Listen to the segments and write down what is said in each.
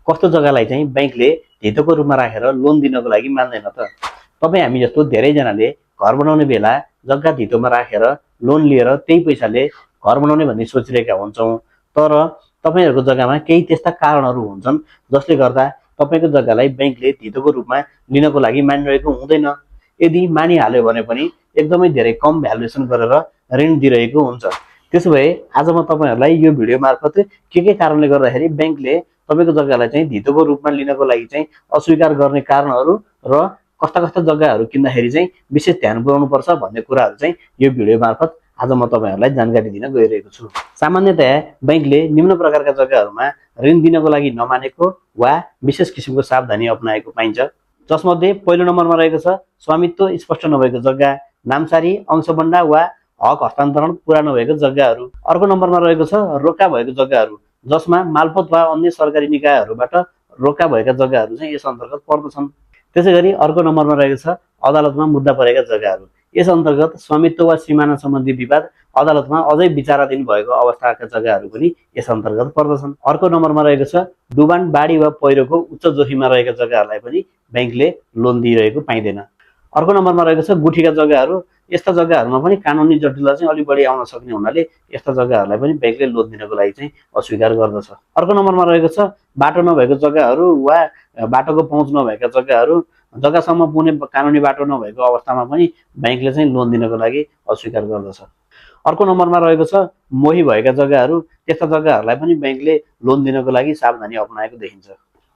कस्तो जग्गालाई चाहिँ बैंकले धितोको रूपमा राखेर लोन दिनको लागि मान्दैन त। तपाईँ हामी जस्तो धेरैजनाले घर बनाउने बेला जग्गा धितोमा राखेर लोन लिएर त्यही पैसाले घर बनाउने भन्ने सोचिरहेका हुन्छौँ। तर तपाईहरुको जग्गामा केही त्यस्ता कारणहरू हुन्छन् जसले गर्दा तपाईको जग्गालाई बैंकले धितोको रूपमा लिनको लागि मानिरहेको हुँदैन। यदि मानिहाल्यो भने पनि एकदमै धेरै कम भ्यालुएसन गरेर ऋण दिइरहेको हुन्छ। त्यसो भए आज म तपाईहरुलाई यो भिडियो मार्फत के कारणले गर्दाखेरि बैंकले तपाईको जग्गालाई चाहिँ धितोको रूपमा लिनको लागि चाहिँ अस्वीकार गर्ने कारणहरू र कस्ता कस्ता जग्गाहरू किन्दाखेरि चाहिँ विशेष ध्यान पुर्याउनु पर्छ भन्ने कुराहरू चाहिँ यो भिडियो मार्फत आज म तपाईहरुलाई जानकारी दिन गइरहेको छु। सामान्यतया बैंकले निम्न प्रकारका जग्गाहरूमा ऋण दिनको लागि नमानेको वा विशेष किसिमको सावधानी अपनाएको पाइन्छ। जसमध्ये पहिलो नम्बरमा रहेको छ स्वामित्व स्पष्ट नभएको जग्गा, नामसारी, अंशबन्डा वा हक हस्तान्तरण पूरा नभएको जग्गाहरू। अर्को नम्बरमा रहेको छ रोका भएको जग्गाहरू, जसमा मालपोत वा अन्य सरकारी निकायहरूबाट रोका भएका जग्गाहरू चाहिँ यस अन्तर्गत पर्दछन्। त्यसैगरी अर्को नम्बरमा रहेको छ अदालतमा मुद्दा परेका जग्गाहरू। यस अन्तर्गत स्वामित्व वा सीमाना सम्बन्धी विवाद अदालतमा अझै विचाराधीन भएको अवस्थाका जग्गाहरू पनि यस अन्तर्गत पर्दछन्। अर्को नम्बरमा रहेको छ डुबान, बाढी वा पहिरोको उच्च जोखिममा रहेका जग्गाहरूलाई पनि बैंकले लोन दिइरहेको पाइँदैन। अर्को नम्बरमा रहेको छ गुठीका जग्गाहरू। यस्ता जग्गाहरूमा पनि कानुनी जटिलता चाहिँ अलि बढी आउन सक्ने हुनाले यस्ता जग्गाहरूलाई पनि बैंकले लोन दिनको लागि चाहिँ अस्वीकार गर्दछ। अर्को नम्बरमा रहेको छ बाटो नभएको जग्गाहरू वा बाटोको पहुँच नभएका जग्गाहरू, जग्गासम्म पुग्ने कानुनी बाटो नभएको अवस्थामा पनि बैंकले चाहिँ लोन दिनको लागि अस्वीकार गर्दछ। अर्को नम्बरमा रहेको छ मोही भएका जग्गाहरू। त्यस्ता जग्गाहरूलाई पनि बैंकले लोन दिनको लागि सावधानी अपनाएको देखिन्छ।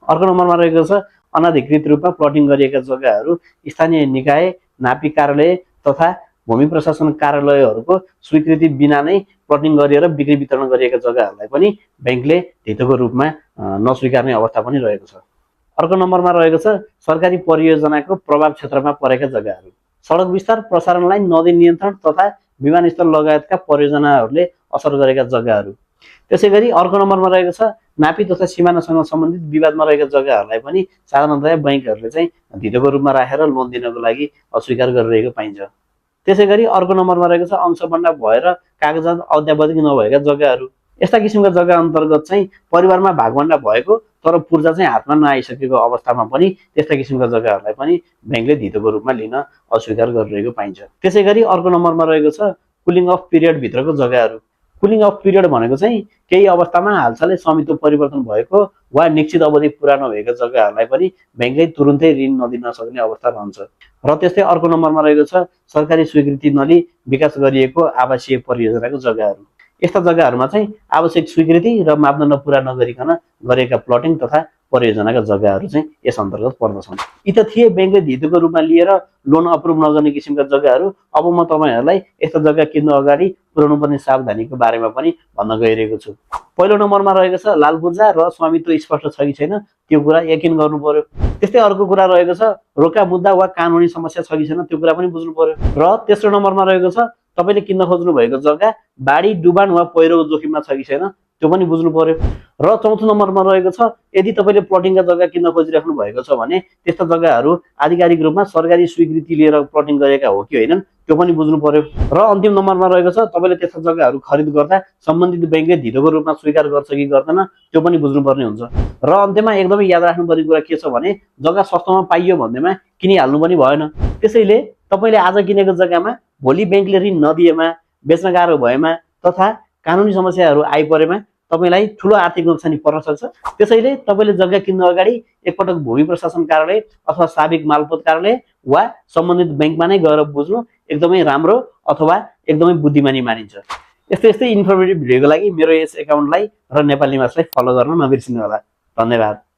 अर्को नम्बरमा रहेको छ अनाधिकृत रूपमा प्लटिङ गरिएका जग्गाहरू। स्थानीय निकाय, नापी कार्यालय तथा भूमि प्रशासन कार्यालयहरूको स्वीकृति बिना नै प्लटिङ गरिएर बिक्री वितरण गरिएका जग्गाहरूलाई पनि बैंकले धितोको रूपमा नस्वीकार्ने अवस्था पनि रहेको छ। अर्को नम्बरमा रहेको छ सरकारी परियोजनाको प्रभाव क्षेत्रमा परेका जग्गाहरू। सडक विस्तार, प्रसारण लाइन, नदी नियन्त्रण तथा विमानस्थल लगायतका परियोजनाहरूले असर गरेका जग्गाहरू। त्यसैगरी अर्को नम्बरमा रहेको छ नापी तथा सिमानासँग सम्बन्धित विवादमा रहेका जग्गाहरूलाई पनि साधारणतया बैंकहरूले चाहिँ धितोको रूपमा राखेर लोन दिनको लागि अस्वीकार गरिरहेको पाइन्छ। त्यसैगरी अर्को नम्बरमा रहेको छ अंशबन्डा भएर कागजात अद्यावधिक नभएका जग्गाहरू। यस्ता किसिमका जग्गा अन्तर्गत चाहिँ परिवारमा भागभण्डा भएको तर पूर्जा चाहिँ हातमा नआइसकेको अवस्थामा पनि त्यस्ता किसिमका जग्गाहरूलाई पनि बैंकले धितोको रूपमा लिन अस्वीकार गरिरहेको पाइन्छ। त्यसैगरी अर्को नम्बरमा रहेको छ कुलिङ अफ पिरियड भित्रको जग्गाहरू। कुलिङ अफ पिरियड भनेको चाहिँ केही अवस्थामा हालसालै स्वामित्व परिवर्तन भएको वा निश्चित अवधि पूरा नभएका जग्गाहरूलाई पनि बैंकले तुरुन्तै ऋण नदिन सक्ने अवस्था रहन्छ। र त्यस्तै अर्को नम्बरमा रहेको छ सरकारी स्वीकृति नलिई विकास गरिएको आवासीय परियोजनाको जग्गाहरू। यस्ता जग्गाहरूमा चाहिँ आवश्यक स्वीकृति र मापदण्ड पूरा नगरिकन गरेका प्लटिङ तथा परियोजनाका जग्गाहरू चाहिँ यस अन्तर्गत पर्दछन्। यी त थिए बैंकले धितोको रूपमा लिएर लोन अप्रुभ नगर्ने किसिमका जग्गाहरू। अब म तपाईहरुलाई यस्ता जग्गा किन्नु अगाडि पुर्याउनु पर्ने सावधानीको बारेमा पनि भन्न गइरहेको छु। पहिलो नम्बरमा रहेको छ लाल पूर्जा र स्वामित्व स्पष्ट छ कि छैन त्यो कुरा यकिन गर्नु पर्यो। त्यस्तै अर्को कुरा रहेको छ रोका मुद्दा वा कानुनी समस्या छ कि छैन त्यो कुरा पनि बुझ्नु पर्यो। र तेस्रो नम्बरमा रहेको छ तपाईले किन्न खोज्नु भएको जग्गा बाढी, डुबान वा पहिरोको जोखिममा छ कि छैन त्यो पनि बुझ्नु पर्यो। र चौथो नम्बरमा रहेको छ यदि तपाईले प्लटिङका जग्गा किन्न खोजिराख्नु भएको छ भने त्यस्ता जग्गाहरू आधिकारिक रूपमा सरकारी स्वीकृति लिएर प्लटिङ गरेका हो कि हैनन् त्यो पनि बुझ्नु पर्यो। र अन्तिम नम्बरमा रहेको छ तपाईले त्यस्ता जग्गाहरू खरिद गर्दा सम्बन्धित बैंकले धितोको रूपमा स्वीकार गर्छ कि गर्दैन त्यो पनि बुझ्नु पर्ने हुन्छ। र अन्त्यमा एकदमै याद राख्नुपर्ने कुरा के छ भने जग्गा सस्तोमा पाइयो भन्दैमा किनिहाल्नु पनि भएन। त्यसैले तपाईले आज किनेको जग्गामा भोलि बैंकले ऋण नदिएमा, बेच्न गाह्रो भएमा तथा कानुनी समस्याहरू आइपरेमा तपाईलाई ठूलो आर्थिक नोक्सानी पर्न सक्छ। त्यसैले तपाईले जग्गा किन्न अगाडि एकपटक भूमि प्रशासन कार्यालय अथवा साबिक मालपोत कार्यालय वा सम्बन्धित बैंकमा नै गएर बुझ्नु एकदमै राम्रो अथवा एकदमै बुद्धिमानी मानिन्छ। यस्तै इन्फर्मेटिभ भिडियोको लागि मेरो यस एकाउन्टलाई र नेपाली निवासलाई फलो गर्न नबिर्सिनु होला। धन्यवाद।